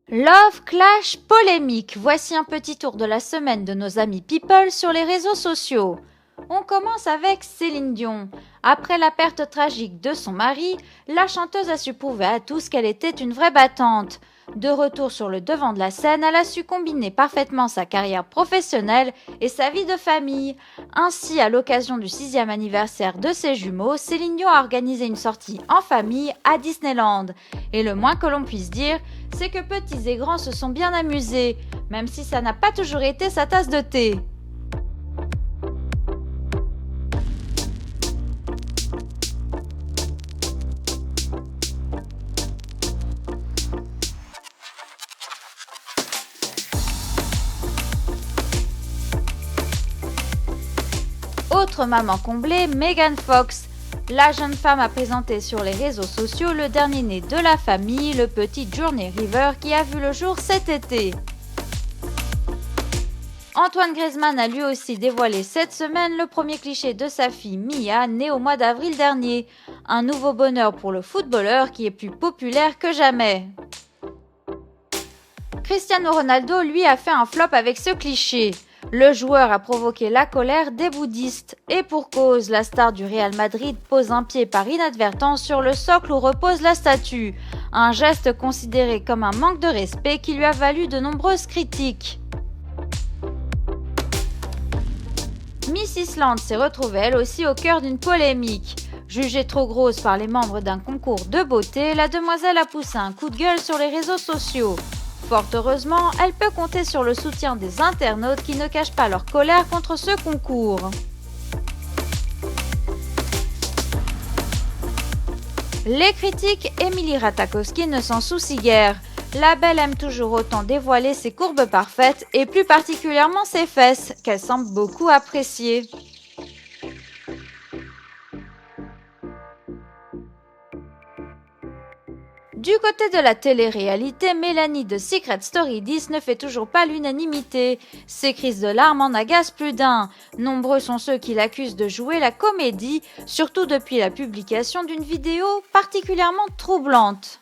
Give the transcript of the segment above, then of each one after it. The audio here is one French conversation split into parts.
Love Clash polémique. Voici un petit tour de la semaine de nos amis People sur les réseaux sociaux. On commence avec Céline Dion. Après la perte tragique de son mari, la chanteuse a su prouver à tous qu'elle était une vraie battante. De retour sur le devant de la scène, elle a su combiner parfaitement sa carrière professionnelle et sa vie de famille. Ainsi, à l'occasion du 6e anniversaire de ses jumeaux, Céline Dion a organisé une sortie en famille à Disneyland. Et le moins que l'on puisse dire, c'est que petits et grands se sont bien amusés, même si ça n'a pas toujours été sa tasse de thé. Autre maman comblée, Megan Fox. La jeune femme a présenté sur les réseaux sociaux le dernier-né de la famille, le petit Journey River, qui a vu le jour cet été. Antoine Griezmann a lui aussi dévoilé cette semaine le premier cliché de sa fille Mia, née au mois d'avril dernier. Un nouveau bonheur pour le footballeur qui est plus populaire que jamais. Cristiano Ronaldo, lui, a fait un flop avec ce cliché. Le joueur a provoqué la colère des bouddhistes. Et pour cause, la star du Real Madrid pose un pied par inadvertance sur le socle où repose la statue. Un geste considéré comme un manque de respect qui lui a valu de nombreuses critiques. Miss Islande s'est retrouvée elle aussi au cœur d'une polémique. Jugée trop grosse par les membres d'un concours de beauté, la demoiselle a poussé un coup de gueule sur les réseaux sociaux. Fort heureusement, elle peut compter sur le soutien des internautes qui ne cachent pas leur colère contre ce concours. Les critiques, Emily Ratajkowski ne s'en soucie guère. La belle aime toujours autant dévoiler ses courbes parfaites et plus particulièrement ses fesses, qu'elle semble beaucoup apprécier. Du côté de la télé-réalité, Mélanie de Secret Story 10 ne fait toujours pas l'unanimité. Ses crises de larmes en agacent plus d'un. Nombreux sont ceux qui l'accusent de jouer la comédie, surtout depuis la publication d'une vidéo particulièrement troublante.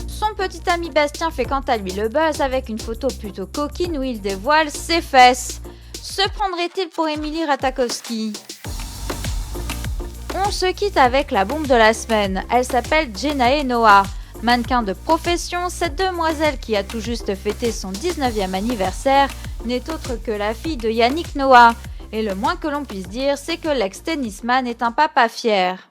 Son petit ami Bastien fait quant à lui le buzz avec une photo plutôt coquine où il dévoile ses fesses. Se prendrait-il pour Emily Ratajkowski ? On se quitte avec la bombe de la semaine. Elle s'appelle Jenae Noah. Mannequin de profession, cette demoiselle qui a tout juste fêté son 19e anniversaire n'est autre que la fille de Yannick Noah. Et le moins que l'on puisse dire, c'est que l'ex-tennisman est un papa fier.